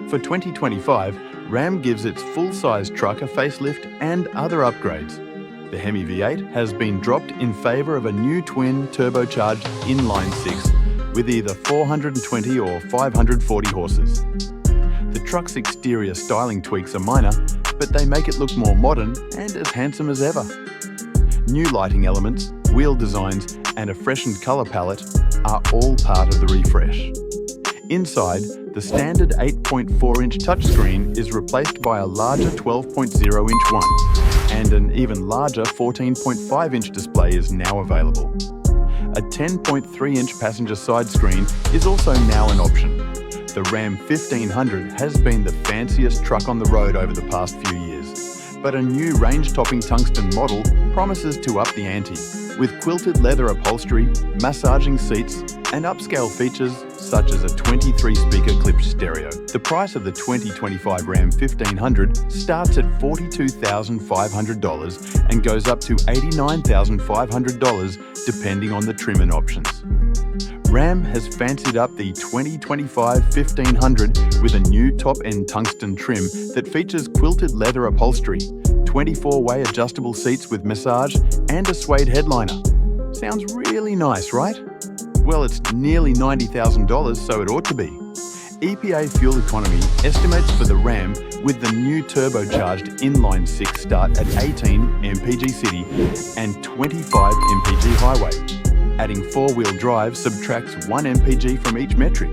For 2025, Ram gives its full-size truck a facelift and other upgrades. The Hemi V-8 has been dropped in favour of a new twin-turbocharged inline-six with either 420 or 540 horses. The truck's exterior styling tweaks are minor, but they make it look more modern and as handsome as ever. New lighting elements, wheel designs and a freshened colour palette are all part of the refresh. Inside, the standard 8.4-inch touchscreen is replaced by a larger 12.0-inch one, and an even larger 14.5-inch display is now available. A 10.3-inch passenger side screen is also now an option. The Ram 1500 has been the fanciest truck on the road over the past few years, but a new range-topping Tungsten model promises to up the ante, with quilted leather upholstery, massaging seats, and upscale features such as a 23-speaker Klipsch stereo. The price of the 2025 Ram 1500 starts at $42,500 and goes up to $89,500 depending on the trim and options. Ram has fancied up the 2025 1500 with a new top-end tungsten trim that features quilted leather upholstery, 24-way adjustable seats with massage, and a suede headliner. Sounds really nice, right? Well, it's nearly $90,000, so it ought to be. EPA fuel economy estimates for the Ram with the new turbocharged inline-six start at 18 mpg city and 25 mpg highway. Adding four-wheel drive subtracts 1 mpg from each metric.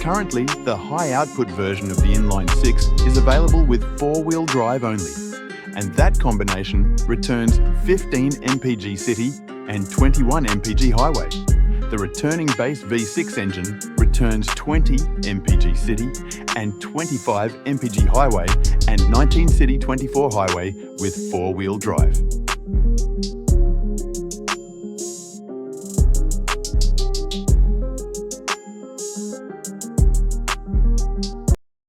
Currently, the high-output version of the inline-six is available with four-wheel drive only, and that combination returns 15 mpg city and 21 mpg highway. The returning base V6 engine returns 20 mpg city and 25 mpg highway and 19 city 24 highway with four-wheel drive.